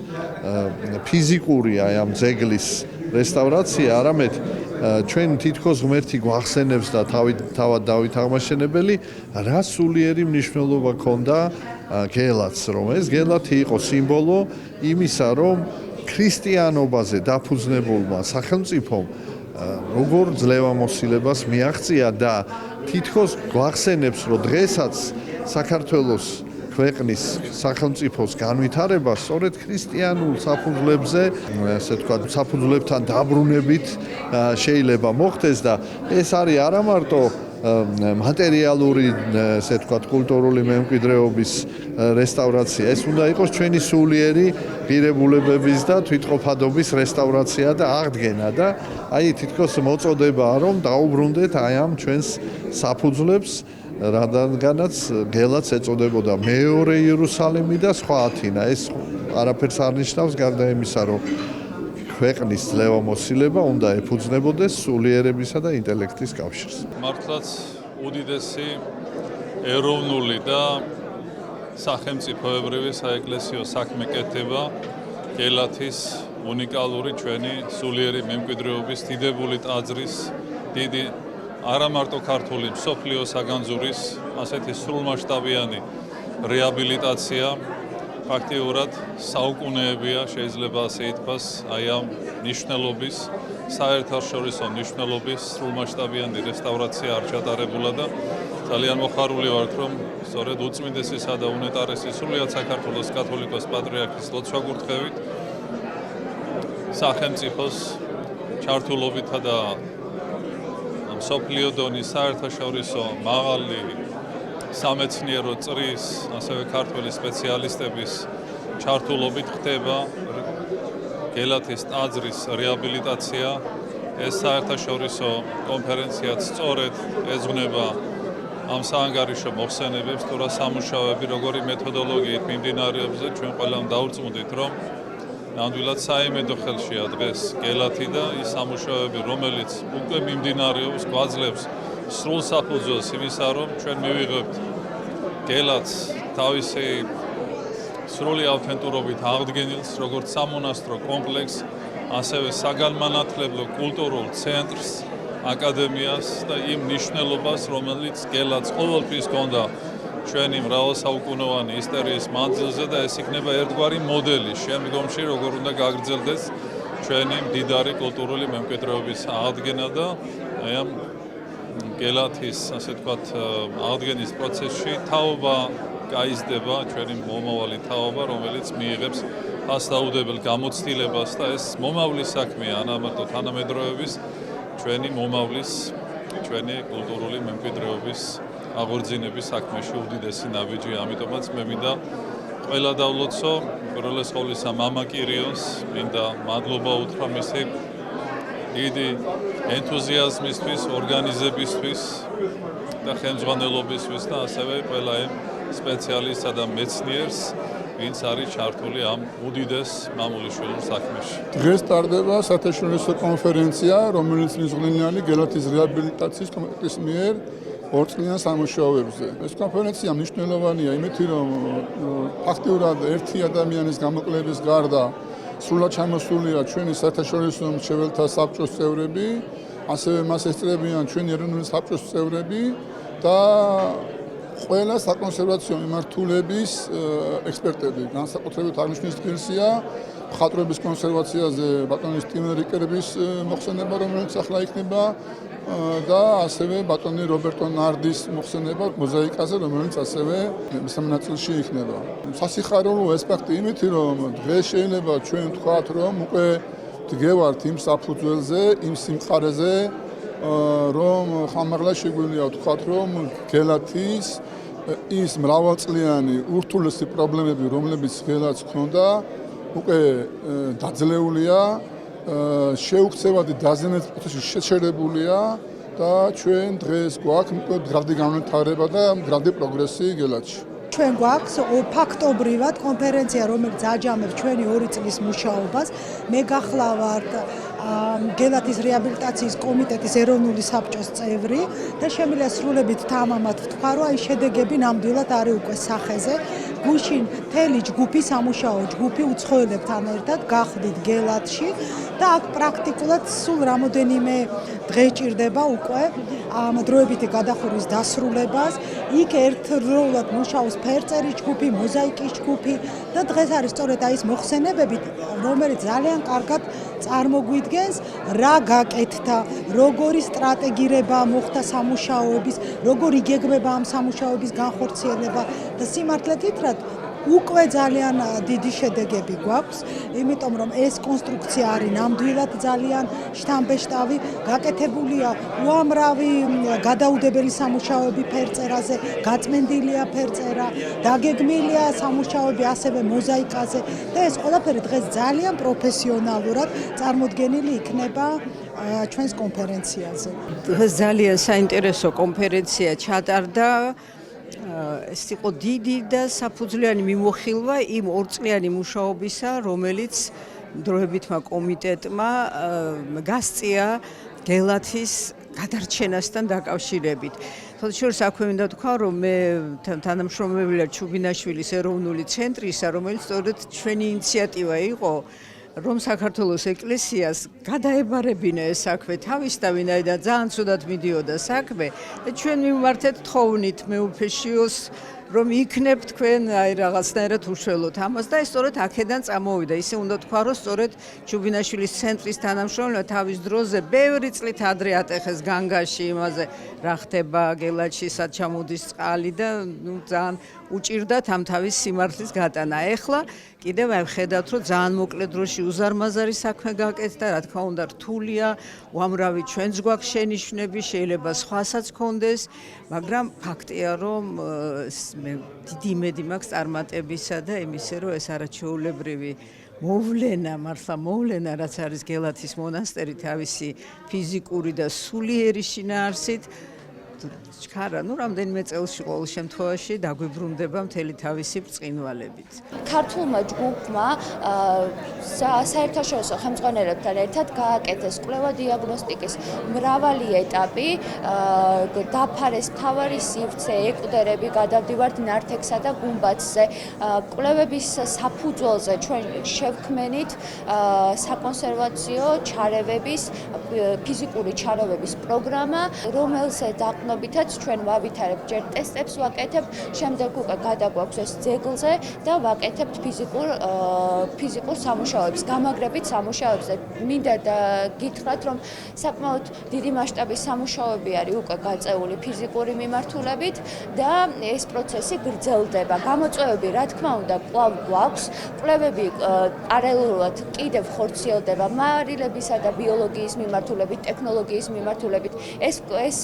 ფიზიკური აი ამ ძეგლის რესტავრაცია, არამედ ჩვენ თითქოს ღმერთი გვახსენებს და თავად დავით აღმაშენებელი რა სულიერი მნიშვნელობა ჰქონდა გელათს, რომ ეს გელათი იყო სიმბოლო იმისა, რომ ქრისტიანობაზე დაფუძნებულმა სახელმწიფომ როგორ ძლევამოსილებას მიაღწია და თითქოს გვახსენებს, რომ დღესაც საქართველოს ქვეყნის სახელმწიფოს განვითარება სწორედ ქრისტიანულ საფუძვლებზე, ასე ვთქვათ, საფუძვლებთან დაბრუნებით შეიძლება მოხდეს და ეს არის არა მარტო მატერიალური, ასე ვთქვათ, კულტურული მემკვიდრეობის რესტავრაცია, ეს უნდა იყოს ჩვენი სულიერი ღირებულებების და თვითყოფადობის რესტავრაცია და აღდგენა და აი თითქოს მოწოდებაა, რომ დაუბრუნდეთ აი ამ ჩვენს საფუძვლებს, რადგანაც გელათს ეწოდებოდა მეორე იერუსალიმი და სხვა ათინა. ეს არაფერს არ ნიშნავს გარდა იმისა, რომ ქვეყნის ძლევამოსილება უნდა ეფუძნებოდეს სულიერებისა და ინტელექტის კავშირს. მართლაც უდიდესი ეროვნული და სახელმწიფოებრივი საეკლესიო საქმე კეთდება გელათის უნიკალური ჩვენი სულიერი მემკვიდრეობის დიდებული ტაძრის დიდი არა მარტო ქართული მსოფლიო საგანძურის ასეთი სრულმასშტაბიანი რეაბილიტაცია ფაქტიურად საუკუნეებია შეიძლება ასე ითქვას აი ამ ნიშნულობის საერთაშორისო ნიშნულობის სრულმასშტაბიანი რესტავრაცია არ ჩატარებულა და ძალიან მოხარული ვართ რომ სწორედ უწმინდესისა და უნეტარესი სრულიად საქართველოს კათოლიკოს პატრიარქის ლოცვა-კურთხევით სახელმწიფოს ჩართულობითა და მსოფლიო დონის საერთაშორისო მაღალი სამეცნიერო წრის, ასევე ქართველი სპეციალისტების ჩართულობით ხდება გელათის ტაძრის რეაბილიტაცია. ეს საერთაშორისო კონფერენციაც სწორედ ეძღვნება ამ საანგარიშო მოხსენებებს, თუ რა სამუშაოები, როგორი მეთოდოლოგიით მიმდინარეობს და ჩვენ ყველამ დავრწმუნდით, რომ ნამდვილად საიმედო ხელშია დღეს გელათი და ის სამუშაოები, რომელიც უკვე მიმდინარეობს, გვაძლევს სრულ საფუძველს იმისა, რომ ჩვენ მივიღებთ გელათს თავისი სრული ავთენტურობით აღდგენილს, როგორც სამონასტრო კომპლექსს, ასევე საგანმანათლებლო კულტურულ ცენტრს, აკადემიას და იმ მნიშვნელობას, რომელიც გელათს ყოველთვის ჰქონდა ჩვენი მრავალსაუკუნოვანი ისტორიის მანძილზე და ეს იქნება ერთგვარი მოდელი შემდგომში, როგორ უნდა გაგრძელდეს ჩვენი მდიდარი კულტურული მემკვიდრეობის აღდგენა და აი ამ გელათის, ასე ვთქვათ, აღდგენის პროცესში თაობა გაიზრდება, ჩვენი მომავალი თაობა, რომელიც მიიღებს ფასდაუდებელ გამოცდილებას და ეს მომავლის საქმეა, არა მარტო თანამედროვეების, ჩვენი მომავლის, ჩვენი კულტურული მემკვიდრეობის აღორძინების საქმეში უდიდესი ნაბიჯი, ამიტომაც მე მინდა ყველა დავლოცო, უპირველეს ყოვლისა მამა კირიოს, მინდა მადლობა უთხრა მისი დიდი ენთუზიაზმისთვის, ორგანიზებისთვის და ხელმძღვანელობისთვის და ასევე ყველა იმ სპეციალისტსა და მეცნიერს, ვინც არის ჩართული ამ უდიდეს მამულიშვილურ საქმეში. დღეს ტარდება საერთაშორისო კონფერენცია, რომელიც მიზღვნილი გელათის რეაბილიტაციის კომიტეტის მიერ ორწლიან სამუშაოებზე. ეს კონფერენცია მნიშვნელოვანია იმით, რომ ფაქტიურად ერთი ადამიანის გამოკლების გარდა სრულად ჩამოსულია ჩვენი საერთაშორისო მრჩეველთა საბჭოს წევრები, ასევე მას ესწრებიან ჩვენი ეროვნული საბჭოს წევრები და ყველა საკონსერვაციო მიმართულების ექსპერტები. განსაკუთრებით აღნიშნვის ღირსია მხატვრების კონსერვაციაზე ბატონი სტივენ რიკერების მოხსენება, რომელიც ახლა იქნება და ასევე ბატონი რობერტო ნარდის მოხსენება მოზაიკაზე, რომელიც ასევე სამნაწილში იქნება. სასიხარულო ასპექტი იმით, რომ დღეს შეიძლება ჩვენ ვთქვათ, რომ უკვე დგევართ იმ საფუძველზე, იმ სიმყარეზე, რომ ხამაღლა შეგვიძლია ვთქვათ, რომ გელათის ის მრავალწლიანი ურთულესი პრობლემები, რომლებიც გელათს ჰქონდა, უკვე დაძლეულია, შეუქცევადი დაზიანების პროცესი შეჩერებულია და ჩვენ დღეს გვაქვს მდგრადი განვითარება და მდგრადი პროგრესი გელათში. ჩვენ გვაქვს ფაქტობრივად კონფერენცია, რომელიც აჯამებს ჩვენი 2 წლის მუშაობას. მე გახლავართ გელათის რეაბილიტაციის კომიტეტის ეროვნული საბჭოს წევრი და შემიძლია სრულებით თამამად ვთქვა, რომ აი შედეგები ნამდვილად არის უკვე სახეზე. გუშინ მთელი ჯგუფი სამუშაო ჯგუფი უცხოელებთან ერთად გახდით გელათში და აქ პრაქტიკულად სულ რამოდენიმე დღე ჭირდება უკვე ამ დროებითი გადახურვის დასრულებას. იქ ერთდროულად მუშაობს ფერწერის ჯგუფი, მოზაიკის ჯგუფი და დღეს არის სწორედ აი ეს მოხსენებები, რომელიც ძალიან კარგად წარმოგვიდგენს რა გაკეთდა, როგორი სტრატეგირება მოხდა სამუშაოების, როგორი გეგმება ამ სამუშაოების განხორციელება და სიმართლე გითხრათ უკვე ძალიან დიდი შედეგები გვაქვს, იმიტომ რომ ეს კონსტრუქცია არის ნამდვილად ძალიან შთამბეჭდავი, გაკეთებულია უამრავი გადაუდებელი სამუშაოები ფერწერაზე, გაწმენდილია ფერწერა, დაგეგმილია სამუშაოები ასევე მოზაიკაზე და ეს ყველაფერი დღეს ძალიან პროფესიონალურად წარმოდგენილი იქნება ჩვენს კონფერენციაზე. დღეს ძალიან საინტერესო კონფერენცია ჩატარდა. ეს იყო დიდი და საფუძვლიანი მიმოხილვა იმ ორწლიანი მუშაობისა, რომელიც დროებითმა კომიტეტმა გასწია გელათის გადარჩენასთან დაკავშირებით. თორემ აქვე მინდა თქვა, რომ მე თანამშრომელია ჩუბინაშვილის ეროვნული ცენტრისა, რომელიც სწორედ ჩვენი ინიციატივა იყო, რომ საქართველოს ეკლესიას გადაებარებინა ეს საქმე თავისთავად ძალიან ცუდად მიდიოდა საქმე და ჩვენ მიმართეთ თხოვნით მეუფეშიოს რომ იქნებ თქვენ აი რაღაცნაირად უშველოთ ამას და ეს სწორედ აქედან წამოვიდა. ისე უნდა თქვა, რომ სწორედ ჩუბინაშვილის ცენტრის თანამშრომელმა თავის დროზე ბევრი წლით ადრე ატეხეს განგაში იმაზე რა ხდება გელათში, სად ჩამოდის წყალი და ძალიან უჭირდათ ამ თავის სიმართლის გატანა. ეხლა კიდევ აი ხედავთ, რომ ძალიან მოკლე დროში უზარმაზარი საქმე გაკეთდა, რა თქმა უნდა რთულია, უამრავი ჩვენც გვაქვს შენიშვნები, შეიძლება სხვასაც ქონდეს, მაგრამ ფაქტია, რომ მე დიდი იმედი მაქვს წარმატებისა და იმისა, რომ ეს არაჩვეულებრივი მოვლენა, მართლა მოვლენა, რაც არის გელათის მონასტერი თავისი ფიზიკური და სულიერი შინაარსით ჩქარა, რამდენიმე წელში ყოველ შემთხვევაში დაგვიბრუნდება მთელი თავისი ბრწყინვალებით. ქართულმა ჯგუფმა საერთაშორისო ხელმძღვანელებთან ერთად გააკეთეს კვლევა-დიაგნოსტიკის მრავალი ეტაპი, დაფარეს მთავარი სივრცე, ეკვდერები, გადავდივართ ნართექსა და გუმბათზე. კვლევების საფუძველზე ჩვენ შევქმნით საკონსერვაციო ჩარევების, ფიზიკური ჩარევების პროგრამა, რომელზე დაყნობითაც ჩვენ ვავითარებთ ჯერ ტესტებს ვაკეთებთ, შემდეგ უკვე გადაგვაქვს ეს ძეგლზე და ვაკეთებთ ფიზიკურ სამუშაოებს, გამაგრებით სამუშაოებს. მინდა გითხრათ, რომ საკმაოდ დიდი მასშტაბის სამუშაოები არის უკვე გაწეული ფიზიკური მიმართულებით და ეს პროცესი გრძელდება. გამოწვევები, რა თქმა უნდა, კვლავ გვაქვს, კვლევები პარალელურად კიდევ ხორციელდება მარილებისა და ბიოლოგიის მიმართულებით, ტექნოლოგიის მიმართულებით. ეს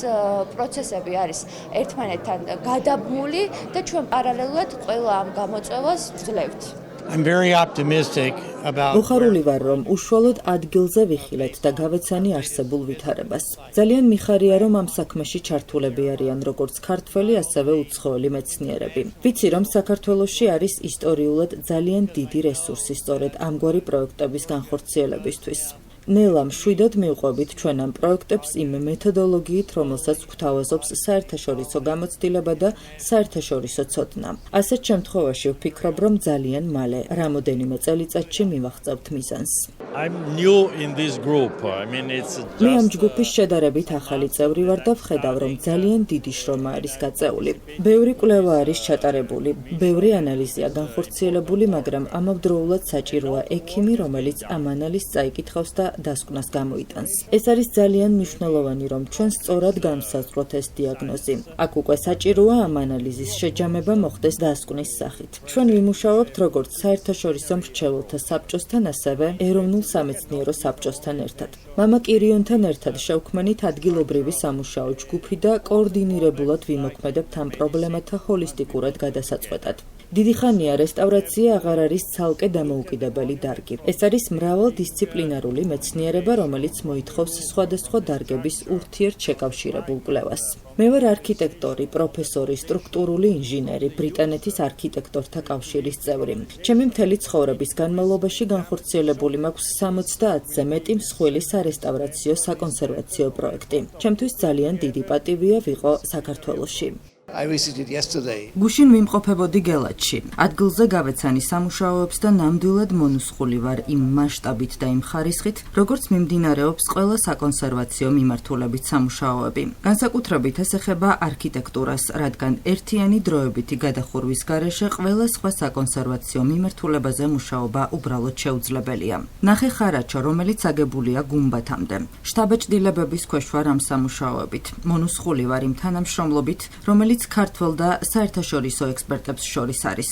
პროცესები არის ერთმანეთთან გადაბმული და ჩვენ პარალელურად ყველა ამ გამოწვევას ვძლევთ. I'm very optimistic about მოხარული ვარ, რომ უშუალოდ ადგილზე ვიხილეთ და გავეცანი არსებულ ვითარებას. ძალიან მიხარია, რომ ამ საქმეში ჩართულები არიან როგორც ქართველი, ასევე უცხოელი მეცნიერები. ვიცი, რომ საქართველოში არის ისტორიულად ძალიან დიდი რესურსი სწორედ ამგვარი პროექტების განხორციელებისთვის. ნელა მშვიდად მივყვებით ჩვენ ამ პროექტებს იმ მეთოდოლოგიით, რომელსაც გვთავაზობს საერთაშორისო გამოცდილება და საერთაშორისო ცოდნა. ასეთ შემთხვევაში ვფიქრობ, რომ ძალიან მალე, რამოდენიმე წელიწადში მივაღწევთ მიზანს. I'm new in this group. I mean it's მე ამ ჯგუფის შედარებით ახალი წევრი ვარ და ვხედავ, რომ ძალიან დიდი შრომა არის გაწეული. ბევრი კვლევა არის ჩატარებული, ბევრი ანალიზია განხორციელებული, მაგრამ ამავდროულად საჭიროა ექიმი, რომელიც ამ ანალიზს წაიკითხავს და დასკვნას გამოიტანს. ეს არის ძალიან მნიშვნელოვანი, რომ ჩვენ სწორად განსაზღვროთ ეს დიაგნოზი. აქ უკვე საჭიროა ამ ანალიზის შეჯამება მოხდეს დასკვნის სახით. ჩვენ ვიმუშაობთ როგორც საერთაშორისო მრჩეველთა საბჭოსთან, ასევე ეროვნულ სამეცნიერო საბჭოსთან ერთად. მამა კირიონთან ერთად შევქმნით ადგილობრივი სამუშაო ჯგუფი და კოორდინირებულად ვიმოქმედებთ ამ პრობლემათა ჰოლისტიკურად გადასაწყვეტად. დიდი ხანია რესტავრაცია აღარ არის ცალკე დამოუკიდებელი დარგი. ეს არის მრავალდისციპლინარული მეცნიერება, რომელიც მოითხოვს სხვადასხვა დარგების ურთიერთშეკავშირებულ კვლევას. მე ვარ არქიტექტორი, პროფესორი, სტრუქტურული ინჟინერი, ბრიტანეთის არქიტექტორთა კავშირის წევრი. ჩემი მთელი ცხოვრების განმავლობაში განხორციელებული მაქვს 70-ზე მეტი მსხვილი სარესტავრაციო საკონსერვაციო პროექტი. ჩემთვის ძალიან დიდი პატივია ვიყო საქართველოში. I visited yesterday. გუშინ ვიმყოფებოდი გელათში. ადგილზე გავეცანი სამუშაოებს და ნამდვილად მონუსხული ვარ იმ მასშტაბით და იმ ხარისხით, როგორც მიმდინარეობს ყველა საკონსერვაციო მიმართულებით სამუშაოები. განსაკუთრებით ეს ეხება არქიტექტურას, რადგან ერთიანი დროებითი გადახურვის გარეშე ყველა სხვა საკონსერვაციო მიმართულებაზე მუშაობა უბრალოდ შეუძლებელია. ნახე ხარაჩო, რომელიც აგებულია გუმბათამდე. შტაბ-ჭდილებების ქვეშ ვარ ამ სამუშაოებით. მონუსხული ვარ იმ თანამშრომლობით, რომელიც ქართველ და საერთაშორისო ექსპერტებს შორის არის.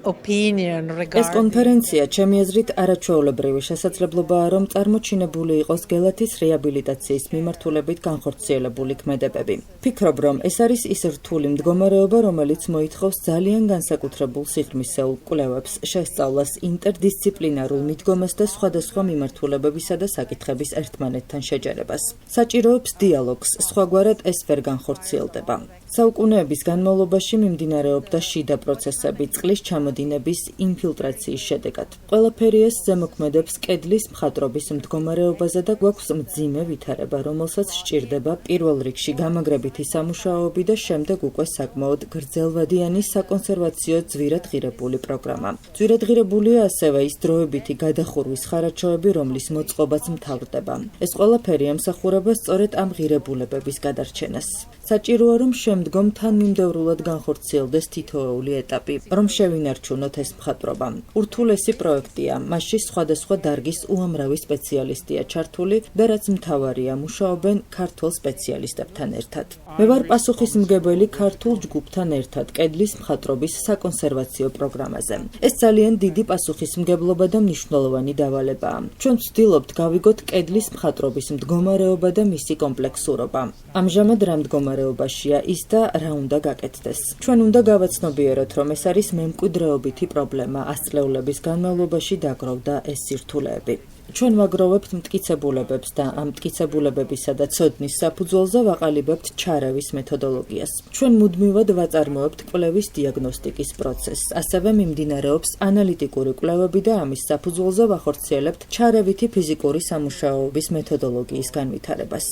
ეს კონფერენცია ჩემი აზრით არაჩვეულებრივი შესაძლებლობაა, რომ წარმოჩინებული იყოს გელათის რეაბილიტაციის მიმართულებით განხორციელებული ქმედებები. ფიქრობ, რომ ეს არის ის რთული მდგომარეობა, რომელიც მოითხოვს ძალიან განსაკუთრებულ სიღრმისეულ კვლევებს, შესწავლას, ინტერდისციპლინარულ მიდგომას და სხვადასხვა მიმართულებებისა და საკითხების ერთმანეთთან შეჯერებას. საჭიროებს დიალოგს, სხვაგვარად ეს ვერ განხორციელდება. საუკუნეების განმავლობაში მიმდინარეობდა შიდა პროცესები, წყლის ჩამოდინების ინფილტრაციის შედეგად. ყველაფერი ეს ზემოქმედებს კედლის მხატვრობის მდგომარეობაზე და გვაქვს მძიმე ვითარება, რომელსაც სჭირდება პირველ რიგში გამაგრებითი სამუშაოები და შემდეგ უკვე საკმაოდ გრძელვადიანი საკონსერვაციო ძვირად ღირებული პროგრამა. ძვირად ღირებულია ასევე ის დროებითი გადახურვის ხარაჩოები, რომლის მოწყობაც მთავრდება. ეს ყველაფერი ემსახურება სწორედ ამ ღირებულებების გადარჩენას. საჭიროა, რომ შემდგომ თანმიმდევრულად განხორციელდეს თითოეული ეტაპი, რომ შევინარჩუნოთ ეს მხატვრობა. ურთულესი პროექტია, მასში სხვადასხვა დარგის უამრავი სპეციალისტია ჩართული და რაც მთავარია, მუშაობენ ქართულ სპეციალისტებთან ერთად. მე ვარ პასუხისმგებელი ქართულ ჯგუფთან ერთად კედლის მხატვრობის საკონსერვაციო პროგრამაზე. ეს ძალიან დიდი პასუხისმგებლობა და მნიშვნელოვანი დავალებაა. ჩვენ ვცდილობთ გავიგოთ კედლის მხატვრობის მდგომარეობა და მისი კომპლექსურობა. ამჟამად რა მდგომარეობაშია ის და რა უნდა გაკეთდეს. ჩვენ უნდა გავაცნობიეროთ, რომ ეს არის მემკვიდრეობითი პრობლემა, ასწლეულების განმავლობაში დაგროვდა ეს სირთულეები. ჩვენ ვაგროვებთ მტკიცებულებებს და ამ მტკიცებულებებისა და ცოდნის საფუძველზე ვაყალიბებთ ჩარევის მეთოდოლოგიას. ჩვენ მუდმივად ვაწარმოებთ კვლევის დიაგნოსტიკის პროცესს, ასევე მიმდინარეობს ანალიტიკური კვლევები და ამის საფუძველზე ვახორციელებთ ჩარევითი ფიზიკური სამუშაოების მეთოდოლოგიის განვითარებას.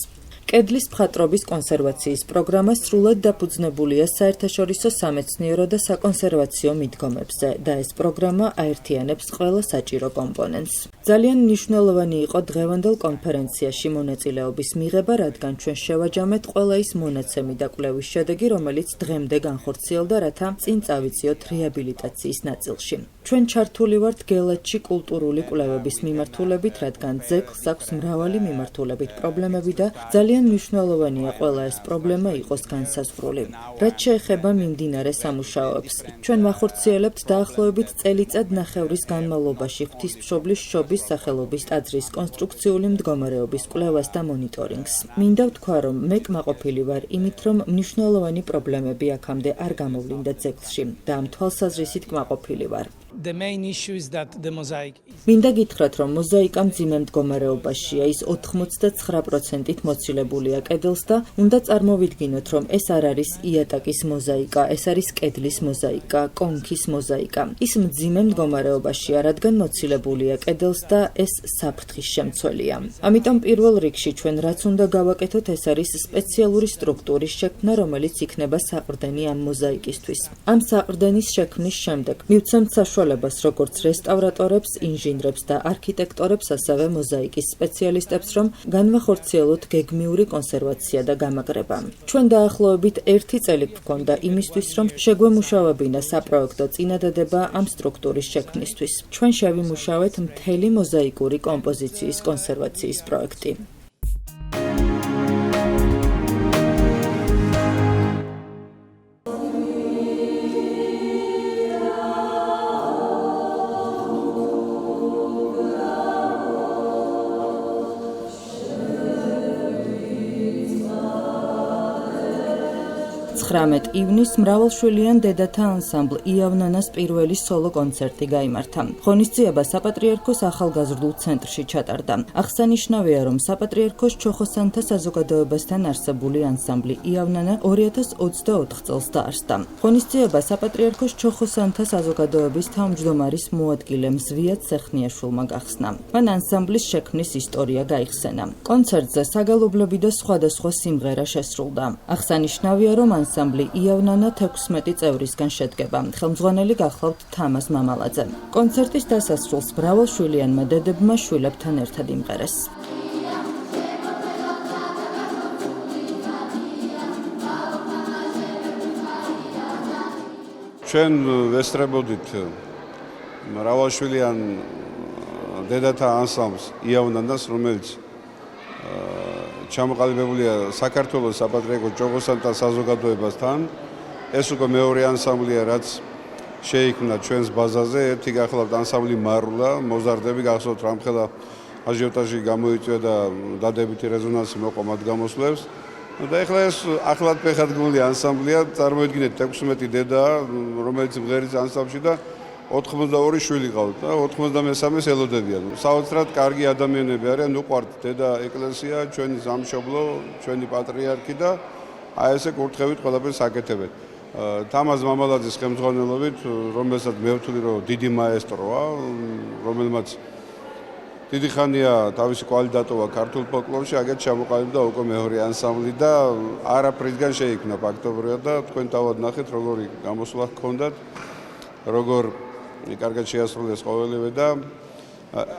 კედლის მხატვრობის კონსერვაციის პროგრამა სრულად დაფუძნებულია საერთაშორისო სამეცნიერო და საკონსერვაციო მიდგომებზე და ეს პროგრამა აერთიანებს ყველა საჭირო კომპონენტს. ძალიან მნიშვნელოვანი იყო დღევანდელ კონფერენციაში მონაწილეობის მიღება, რადგან ჩვენ შევაჯამეთ ყველა ის მონაცემი და კვლევის შედეგი, რომელიც დღემდე განხორციელდა, რათა წინ წავიწიოთ რეაბილიტაციის ნაწილში. ჩვენ ჩართული ვართ გელათში კულტურული კვლევების მიმართულებით, რადგან ძეგლს აქვს მრავალი მიმართულებით პრობლემები და ძალიან მნიშვნელოვანია ყველა ეს პრობლემა იყოს განსაზღვრული. რაც შეეხება მიმდინარე სამუშაოებს, ჩვენ ვახორციელებთ დაახლოებით წელიწად ნახევრის განმავლობაში ღვთისმშობლის შობის სახელობის ტაძრის კონსტრუქციული მდგომარეობის კვლევას და მონიტორინგს. მინდა ვთქვა, რომ მე კმაყოფილი ვარ იმით, რომ მნიშვნელოვანი პრობლემები აქამდე არ გამოვლინდა ძეგლში და ამ თვალსაზრისით კმაყოფილი ვარ. მინდა გითხრათ, რომ მოზაიკა მძიმე მდგომარეობაშია, ის 89%-ით მოცილებულია კედელს და უნდა წარმოვიდგინოთ, რომ ეს არ არის იატაკის მოზაიკა, ეს არის კედლის მოზაიკა, კონქის მოზაიკა. ის მძიმე მდგომარეობაშია, რადგან მოცილებულია კედელს და ეს საფრთხის შემცველია. ამიტომ პირველ რიგში ჩვენ რაც უნდა გავაკეთოთ, ეს არის სპეციალური სტრუქტურის შექმნა, რომელიც იქნება საყრდენი ამ მოზაიკისთვის. ამ საყრდენის შექმნის შემდეგ მივცემთ საშუალებას როგორც რესტავრატორებს, ინჟინრებს და არქიტექტორებს, ასევე მოზაიკის სპეციალისტებს, რომ განვახორციელოთ გეგმიური კონსერვაცია და გამაგრება. ჩვენ დაახლოებით 1 წელი გვქონდა იმისთვის, რომ შეგვემუშავებინა საპროექტო წინადადება ამ სტრუქტურის შექმნისთვის. ჩვენ შევიმუშავეთ მთელი მოზაიკური კომპოზიციის კონსერვაციის პროექტი. 19 ივნისს მრავალშვილიან დედათა ანსამბლ იავნანას პირველი სოლო კონცერტი გაიმართა. ღონისძიება საპატრიარქოს ახალგაზრდულ ცენტრში ჩატარდა. აღსანიშნავია, რომ საპატრიარქოს ჩოხოსანთა საზოგადოებასთან არსებული ანსამბლი იავნანა 2024 წელს დაარსდა. ღონისძიება საპატრიარქოს ჩოხოსანთა საზოგადოების თავმჯდომარის მოადგილე მზვიად სეხნიაშვილმა გახსნა. მან ანსამბლის შექმნის ისტორია გაიხსენა. კონცერტზე საგალობლები და სხვადასხვა სიმღერა შესრულდა. აღსანიშნავია, რომ ანსამბლი იავნანა 16 წევრისგან შედგება. ხელმძღვანელი გახლავთ თამაზ მამალაძე. კონცერტის დასასრულს მრავალშვილიანმა დედებმა შვილებთან ერთად იმღერეს. ჩვენ ვესწრებოდით მრავალშვილიან დედათა ანსამბლს იავნანას, რომელიც ჩამოყალიბებულია საქართველოს საპატრიარქოს ჩოხოსანთა საზოგადოებასთან. ეს უკვე მეორე ანსამბლია, რაც შეიქმნა ჩვენს ბაზაზე. ერთი გახლავთ ანსამბლი მარულა, მოზარდები გახსოვთ, რამხელა აჟიოტაჟი გამოიწვია და დადებითი რეზონანსი მოყვა მათ გამოსვლებს. და ეხლა ეს ახლად ფეხადგმული ანსამბლია, წარმოიდგინეთ 16 დედა, რომელიც მღერის ანსამბლში და 82 შვილი ყავთ და 93-ს ელოდებიან. საოცრად კარგი ადამიანები არიან, უყვართ დედა ეკლესია, ჩვენი სამშობლო, ჩვენი პატრიარქი და აი ესე კურთხევით ყველაფერს აკეთებენ. თამაზ მამალაძის ხელმძღვანელობით, რომელსაც მე ვთვლი, რომ დიდი მაესტროა, რომელმაც დიდი ხანია თავისი კვალი დატოვა ქართულ ფოლკლორში, აგერ ჩამოყალიბდა უკვე მეორე ანსამბლი და არაფრისგან შეიქმნა ფაქტობრივად და თქვენ თავად ნახეთ, როგორი გამოსვლა ჰქონდათ, როგორ კარგად შეასრულეს ყოველივე და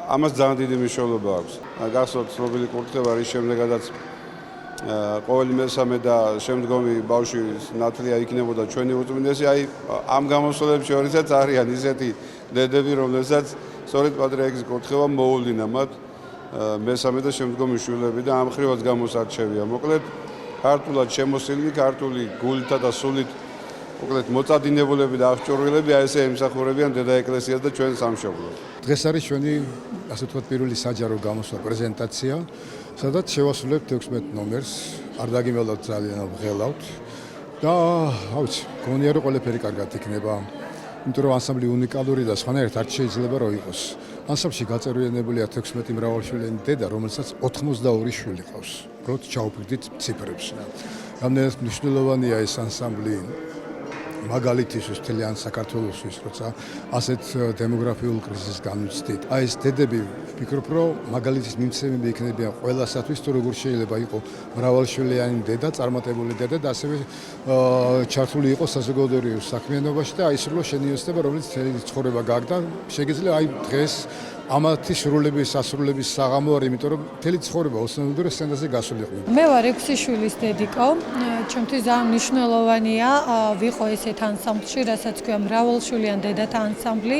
ამას ძალიან დიდი მნიშვნელობა აქვს. გახსოვთ ცნობილი კურთხევა, რის შემდეგაც ყოველი მესამე და შემდგომი ბავშვის ნათლია იქნებოდა ჩვენი უწმინდესი. აი ამ გამოსვლებს შორისაც არიან ისეთი დედები, რომლებსაც სწორედ პატრიარქის კურთხევა მოუვლინა მათ მესამე და შემდგომი შვილები და ამ ხრივაც გამოსარჩევია. მოკლედ ქართულად შემოსილნი, ქართული გულითა და სულით მოკლედ მოწადინებულები და აღჭურვილები აი ესე ემსახურებიან დედა ეკლესიას და ჩვენ სამშობლოს. დღეს არის ჩვენი ასე ვთქვათ პირველი საჯარო გამოსვლა პრეზენტაცია, სადაც შევასრულებთ 16 ნომერს. არ დაგიმელოთ ძალიან ვღელავთ და ავიცი, გონია რომ ყველაფერი კარგად იქნება. იმიტომ რომ ანსამბლი უნიკალური და სხვანაირად არ შეიძლება რომ იყოს. ანსამბლში გაწევრიანებულია 16 მრავალშვილიანი დედა, რომელსაც 82 შვილი ყავს. უბრალოდ ჩაუფრიდით ციფრებს. რამდენად მნიშვნელოვანია ეს ანსამბლი მაგალითისთვის მთლიან საქართველოსთვის, როცა ასეთ დემოგრაფიულ კრიზისს განვიცდით. აი ეს დედები ვფიქრობ, რომ მაგალითის მიმცემები იქნებიან ყველასათვის, თუ როგორ შეიძლება იყოს მრავალშვილიანი დედა, წარმატებული დედა და ასევე ჩართული იყოს საზოგადოებრივ საქმიანობაში და აისრულოს შენიოსება, რომელიც მთელი ცხოვრება გააგდა. შეგიძლია აი დღეს ამათი სრულების, სასრულების საღამო არ, იმიტომ რომ მთელი ცხოვრება ოცნებობდა სცენაზე გასულიყო. მე ვარ 6 შვილის დედიკო. ჩემთვის ძალიან მნიშვნელოვანია ვიყო ესეთ ანსამბლში, რასაც ქვია მრავალშვილიან დედათა ანსამბლი,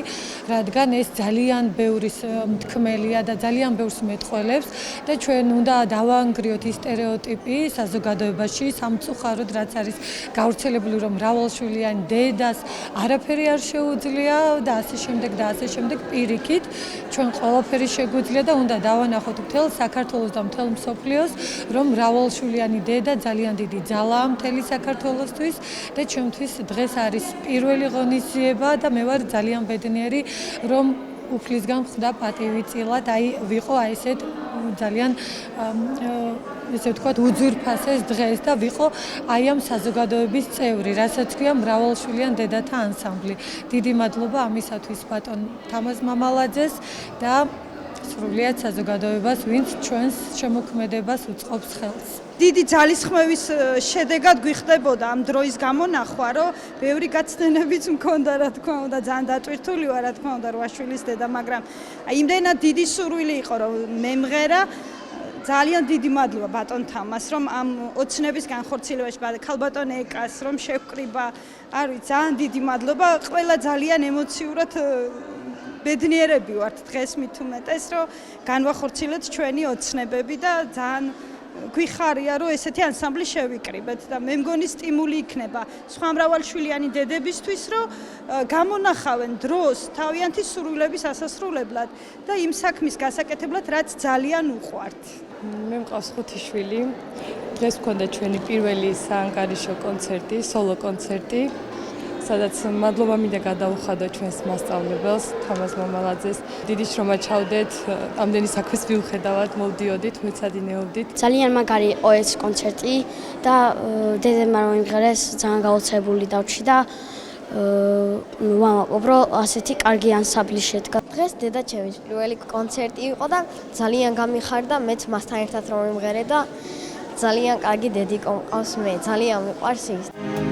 რადგან ეს ძალიან ბევრი მთქმელია და ძალიან ბევრს მეტყველებს და ჩვენ უნდა დავაანგრიოთ ის სტერეოტიპი საზოგადოებაში, სამწუხაროდ, რაც არის გავრცელებული, რომ მრავალშვილიან დედას არაფერი არ შეუძლია და ასე შემდეგ და ასე შემდეგ პირიქით ჩვენ ყველაფერი შეგვიძლია და უნდა დავანახოთ მთელ საქართველოს და მთელ მსოფლიოს, რომ მრავალშვილიანი დედა ძალიან დიდი ძალაა მთელი საქართველოსთვის და ჩემთვის დღეს არის პირველი ღონისძიება და მე ვარ ძალიან ბედნიერი, რომ უფლისგან ხვდა პატივიწილად, აი ვიყო აი ესეთ ძალიან ესე ვთქვათ უძვირფასეს დღეს და ვიყო აი ამ საზოგადოების წევრი, რასაც ქვია მრავალშვილიან დედათა ანსამბლი. დიდი მადლობა ამისათვის ბატონ თამაზ მამალაძეს და სრულიად საზოგადოებას, ვინც ჩვენს შემოქმედებას უწყობს ხელს. დიდი ძალისხმევის შედეგად გვიხდებოდა ამ დროის გამონახვა, რომ ბევრი გაცნენებიც მქონდა, რა თქმა უნდა, ძალიან დატვირთული ვარ, რა თქმა უნდა, 8 შვილის დედა, მაგრამ იმდენად დიდი სურვილი იყო, რომ მემღერა. ძალიან დიდი მადლობა ბატონ თამას, რომ ამ ოცნების განხორციელებაში ქალბატონ ეკას, რომ შევკრიბა. არ ვიცი, ძალიან დიდი მადლობა. ყველა ძალიან ემოციურად ბედნიერები ვართ დღეს მით უმეტეს, რომ განვახორციელეთ ჩვენი ოცნებები და ძალიან გვიხარია რომ ესეთი ანსამბლი შევიკრიბეთ და მე მგონი სტიმული იქნება სხვა მრავალშვილიანი დედებისთვის რომ გამონახავენ დროს თავიანთი სურვილების ასასრულებლად და იმ საქმის გასაკეთებლად რაც ძალიან უყვართ. მე მყავს 5 შვილი. დღეს მქონდა ჩვენი პირველი საანგარიშო კონცერტი, სოლო კონცერტი, სადაც მადლობა მინდა გადავუხადო ჩვენს მასწავლებელს, თამაზ მომალაძეს. დიდი შრომა ჩავდეთ, ამდენი საქმეს მიუხედავად მოვდიოდით, მეცადინეობდით. ძალიან მაგარი იყო ეს კონცერტი და დედემ რომ იმღერეს ძალიან გაოცებული დავჭი და ვამაყობ რომ ასეთი კარგი ანსამბლი შედგა. დღეს დედაჩემის პირველი კონცერტი იყო და ძალიან გამიხარდა მეც მასთან ერთად რომ იმღერე და ძალიან კარგი დედი ყავს მე, ძალიან მიყვარს ის.